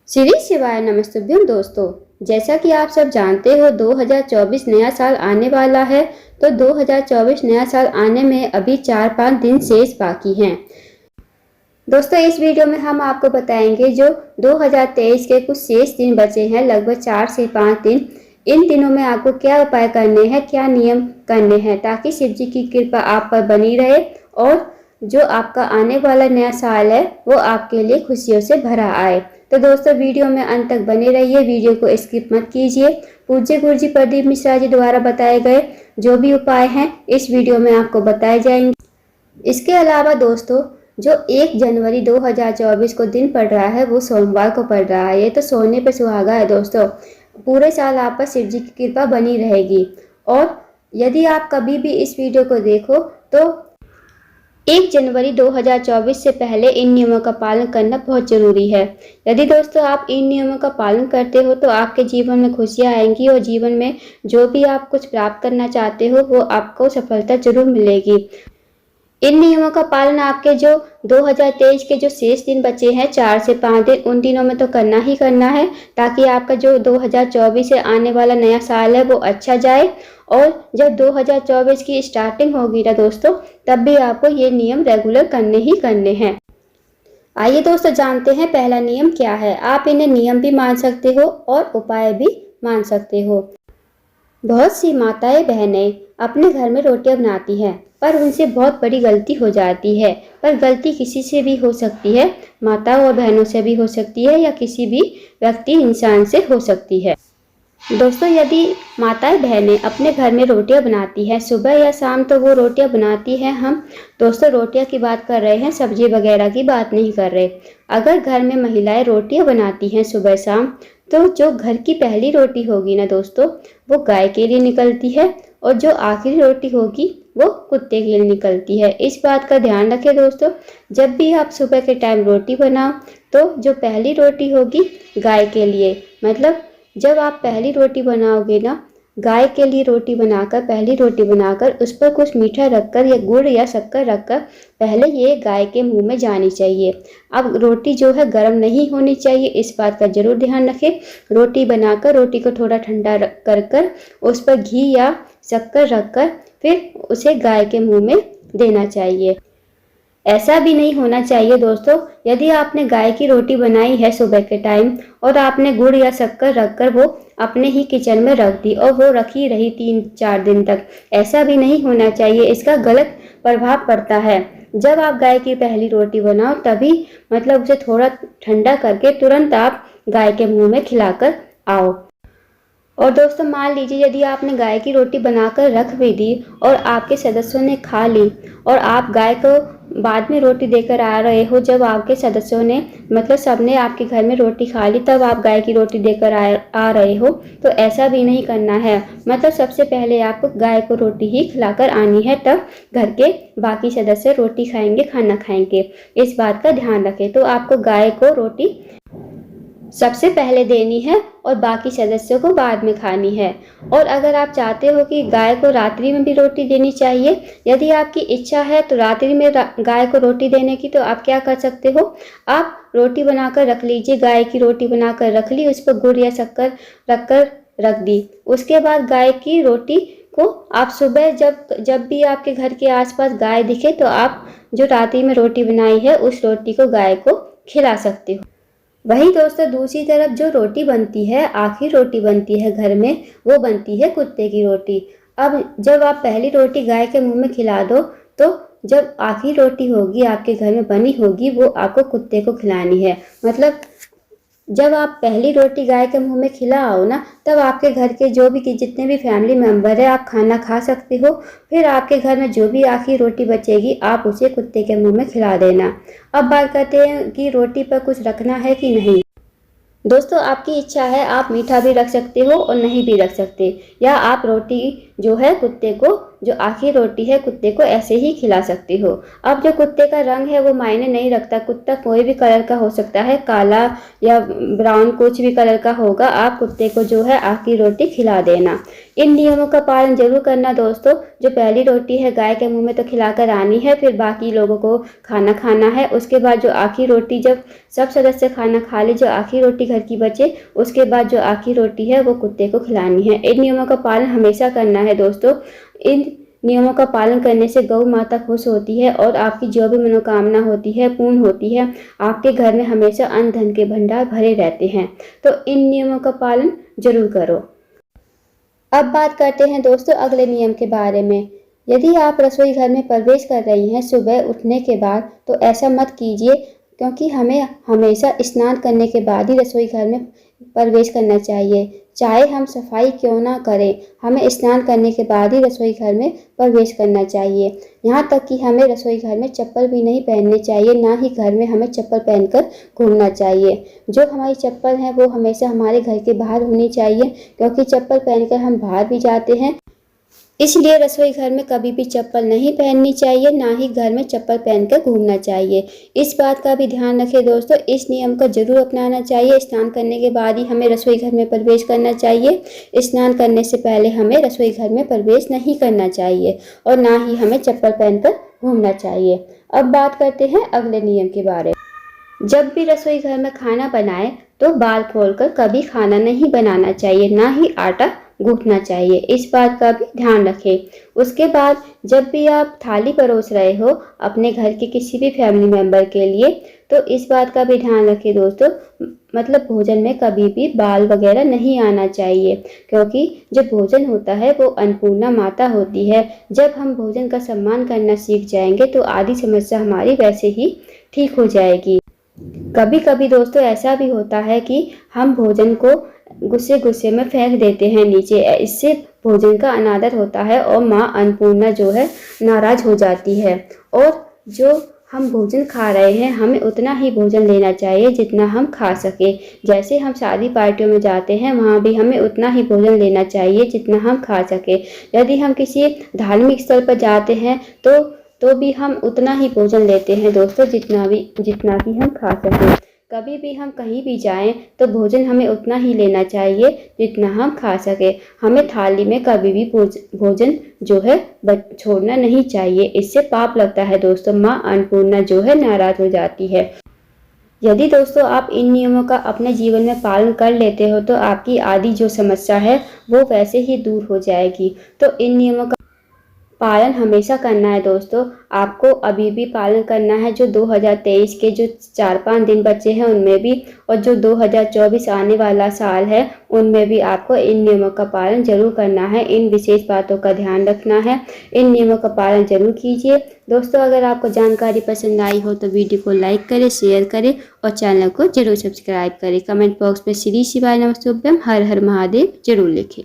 श्री शिवाय नमस्तुभ्यम दोस्तों। जैसा कि आप सब जानते हो 2024 नया साल आने वाला है। तो 2024 नया साल आने में अभी 4-5 दिन शेष बाकी हैं। दोस्तों इस वीडियो में हम आपको बताएंगे जो 2023 के कुछ शेष दिन बचे हैं, लगभग 4 से 5 दिन। इन दिनों में आपको क्या उपाय करने हैं, क्या नियम करने हैं ताकि शिव जी की कृपा आप पर बनी रहे और जो आपका आने वाला नया साल है वो आपके लिए खुशियों से भरा आए। तो दोस्तों वीडियो में अंत तक बने रहिए, वीडियो को स्किप मत कीजिए। पूज्य गुरु जी प्रदीप मिश्रा जी द्वारा बताए गए जो भी उपाय हैं इस वीडियो में आपको बताए जाएंगे। इसके अलावा दोस्तों जो 1 जनवरी 2024 को दिन पड़ रहा है वो सोमवार को पड़ रहा है। ये तो सोने पे सुहागा है दोस्तों। पूरे साल आप पर शिव जी की कृपा बनी रहेगी। और यदि आप कभी भी इस वीडियो को देखो तो 1 जनवरी 2024 से पहले इन नियमों का पालन करना बहुत जरूरी है। यदि दोस्तों आप इन नियमों का पालन करते हो तो आपके जीवन में खुशियां आएंगी और जीवन में जो भी आप कुछ प्राप्त करना चाहते हो वो आपको सफलता जरूर मिलेगी। इन नियमों का पालन आपके जो 2023 के जो शेष दिन बचे हैं 4 से 5 दिन, उन दिनों में तो करना ही करना है ताकि आपका जो 2024 से आने वाला नया साल है वो अच्छा जाए। और जब 2024 की स्टार्टिंग होगी ना दोस्तों तब भी आपको ये नियम रेगुलर करने ही करने हैं। आइए दोस्तों जानते हैं पहला नियम क्या है। आप इन्हें नियम भी मान सकते हो और उपाय भी मान सकते हो। बहुत सी माताएं बहनें अपने घर में रोटियां बनाती हैं पर उनसे बहुत बड़ी गलती हो जाती है। पर गलती किसी से भी हो सकती है, माताओं और बहनों से भी हो सकती है या किसी भी व्यक्ति इंसान से हो सकती है। दोस्तों यदि माताएं बहनें अपने घर में रोटियां बनाती हैं सुबह या शाम तो वो रोटियां बनाती हैं, हम दोस्तों रोटियां की बात कर रहे हैं, सब्जी वगैरह की बात नहीं कर रहे। अगर घर में महिलाएं रोटियां बनाती हैं सुबह शाम तो जो घर की पहली रोटी होगी ना दोस्तों वो गाय के लिए निकलती है और जो आखिरी रोटी होगी वो कुत्ते के लिए निकलती है। इस बात का ध्यान रखें दोस्तों। जब भी आप सुबह के टाइम रोटी बनाओ तो जो पहली रोटी होगी गाय के लिए, मतलब जब आप पहली रोटी बनाओगे ना गाय के लिए रोटी बनाकर, पहली रोटी बनाकर उस पर कुछ मीठा रखकर या गुड़ या शक्कर रखकर पहले ये गाय के मुंह में जानी चाहिए। अब रोटी जो है गर्म नहीं होनी चाहिए, इस बात का जरूर ध्यान रखें। रोटी बनाकर रोटी को थोड़ा ठंडा कर उस पर घी या शक्कर रखकर फिर उसे गाय के मुंह में देना चाहिए। ऐसा भी नहीं होना चाहिए दोस्तों, यदि आपने गाय की रोटी बनाई है सुबह के टाइम और आपने गुड़ या शक्कर रखकर वो अपने ही किचन में रख दी और वो रखी रही 3-4 दिन तक, ऐसा भी नहीं होना चाहिए। इसका गलत प्रभाव पड़ता है। जब आप गाय की पहली रोटी बनाओ तभी मतलब उसे थोड़ा ठंडा करके तुरंत आप गाय के मुंह में खिलाकर आओ। और दोस्तों मान लीजिए यदि आपने गाय की रोटी बनाकर रख भी दी और आपके सदस्यों ने खा ली और आप गाय को बाद में रोटी देकर आ रहे हो, जब आपके सदस्यों ने मतलब सबने आपके घर में रोटी खा ली तब आप गाय की रोटी देकर आ रहे हो, तो ऐसा भी नहीं करना है। मतलब सबसे पहले आपको गाय को रोटी ही खिलाकर आनी है, तब घर के बाकी सदस्य रोटी खाएंगे, खाना खाएंगे। इस बात का ध्यान रखें। तो आपको गाय को रोटी सबसे पहले देनी है और बाकी सदस्यों को बाद में खानी है। और अगर आप चाहते हो कि गाय को रात्रि में भी रोटी देनी चाहिए, यदि आपकी इच्छा है तो रात्रि में गाय को रोटी देने की, तो आप क्या कर सकते हो, आप रोटी बनाकर रख लीजिए, गाय की रोटी बनाकर रख ली, उस पर गुड़ या शक्कर रखकर रख दी। उसके बाद गाय की रोटी को आप सुबह जब भी आपके घर के आसपास गाय दिखे तो आप जो रात्रि में रोटी बनाई है उस रोटी को गाय को खिला सकते हो। वहीं दोस्तों दूसरी तरफ जो रोटी बनती है, आखिरी रोटी बनती है घर में, वो बनती है कुत्ते की रोटी। अब जब आप पहली रोटी गाय के मुंह में खिला दो तो जब आखिरी रोटी होगी आपके घर में बनी होगी वो आपको कुत्ते को खिलानी है। मतलब जब आप पहली रोटी गाय के मुंह में खिलाओ ना तब आपके घर के जो भी जितने भी फैमिली मेंबर है आप खाना खा सकते हो। फिर आपके घर में जो भी आखिरी रोटी बचेगी आप उसे कुत्ते के मुंह में खिला देना। अब बात करते हैं कि रोटी पर कुछ रखना है कि नहीं। दोस्तों आपकी इच्छा है, आप मीठा भी रख सकते हो और नहीं भी रख सकते, या आप रोटी जो है कुत्ते को जो आखिरी रोटी है कुत्ते को ऐसे ही खिला सकती हो। अब जो कुत्ते का रंग है वो मायने नहीं रखता, कुत्ता कोई भी कलर का हो सकता है, काला या ब्राउन कुछ भी कलर का होगा, आप कुत्ते को जो है आखिरी रोटी खिला देना। इन नियमों का पालन जरूर करना दोस्तों। जो पहली रोटी है गाय के मुंह में तो खिलाकर आनी है, फिर बाकी लोगों को खाना खाना है। उसके बाद जो आखिरी रोटी, जब सब सदस्य खाना खा ले, जो आखिरी रोटी घर की बचे, उसके बाद जो आखिरी रोटी है वो कुत्ते को खिलानी है। इन नियमों का पालन हमेशा करना है दोस्तों। इन नियमों का पालन करने से गौ माता खुश होती है और आपकी जो भी मनोकामना होती है पूर्ण होती है। आपके घर में हमेशा अन्न धन के भंडार भरे रहते हैं। तो इन नियमों का पालन जरूर करो। अब बात करते हैं दोस्तों अगले नियम के बारे में। यदि आप रसोई घर में प्रवेश कर रही हैं सुबह उठने के बाद, तो ऐसा मत कीजिए, क्योंकि हमें हमेशा स्नान करने के बाद ही रसोई घर में प्रवेश करना चाहिए। चाहे हम सफाई क्यों ना करें, हमें स्नान करने के बाद ही रसोई घर में प्रवेश करना चाहिए। यहाँ तक कि हमें रसोई घर में चप्पल भी नहीं पहननी चाहिए, ना ही घर में हमें चप्पल पहनकर घूमना चाहिए। जो हमारी चप्पल है वो हमेशा हमारे घर के बाहर होनी चाहिए, क्योंकि चप्पल पहनकर हम बाहर भी जाते हैं, इसलिए रसोई घर में कभी भी चप्पल नहीं पहननी चाहिए, ना ही घर में चप्पल पहनकर घूमना चाहिए। इस बात का भी ध्यान रखें दोस्तों। इस नियम को जरूर अपनाना चाहिए। स्नान करने के बाद ही हमें रसोई घर में प्रवेश करना चाहिए। स्नान करने से पहले हमें रसोई घर में प्रवेश नहीं करना चाहिए और ना ही हमें चप्पल पहनकर घूमना चाहिए। अब बात करते हैं अगले नियम के बारे में। जब भी रसोई घर में खाना बनाए तो बाल खोलकर कभी खाना नहीं बनाना चाहिए, ना ही आटा गूंथना चाहिए। इस बात का भी ध्यान रखें। उसके बाद जब भी आप थाली परोस रहे हो अपने घर के किसी भी फैमिली मेंबर के लिए, तो इस बात का भी ध्यान रखें दोस्तों, मतलब भोजन में कभी भी बाल वगैरह नहीं आना चाहिए, क्योंकि जो भोजन होता है वो अन्नपूर्णा माता होती है। जब हम भोजन का सम्मान करना सीख जाएंगे तो आधी समस्या हमारी वैसे ही ठीक हो जाएगी। कभी कभी दोस्तों ऐसा भी होता है कि हम भोजन को गुस्से गुस्से में फेंक देते हैं नीचे, इससे भोजन का अनादर होता है और माँ अन्नपूर्णा जो है नाराज हो जाती है। और जो हम भोजन खा रहे हैं हमें उतना ही भोजन लेना चाहिए जितना हम खा सके। जैसे हम शादी पार्टियों में जाते हैं वहाँ भी हमें उतना ही भोजन लेना चाहिए जितना हम खा सके। यदि हम किसी धार्मिक स्थल पर जाते हैं तो भी हम उतना ही भोजन लेते हैं दोस्तों, जितना कि हम खा सकें। कभी भी हम कहीं भी जाएं तो भोजन हमें उतना ही लेना चाहिए जितना हम खा सके। हमें थाली में कभी भी भोजन जो है छोड़ना नहीं चाहिए, इससे पाप लगता है दोस्तों। माँ अन्नपूर्णा जो है नाराज हो जाती है। यदि दोस्तों आप इन नियमों का अपने जीवन में पालन कर लेते हो तो आपकी आधी जो समस्या है वो वैसे ही दूर हो जाएगी। तो इन नियमों का पालन हमेशा करना है दोस्तों। आपको अभी भी पालन करना है। जो 2023 के जो 4-5 दिन बचे हैं उनमें भी, और जो 2024 आने वाला साल है उनमें भी आपको इन नियमों का पालन जरूर करना है। इन विशेष बातों का ध्यान रखना है। इन नियमों का पालन जरूर कीजिए दोस्तों। अगर आपको जानकारी पसंद आई हो तो वीडियो को लाइक करें, शेयर करें और चैनल को जरूर सब्सक्राइब करें। कमेंट बॉक्स में श्री शिवाय नमः शुभ्यम हर हर महादेव जरूर लिखें।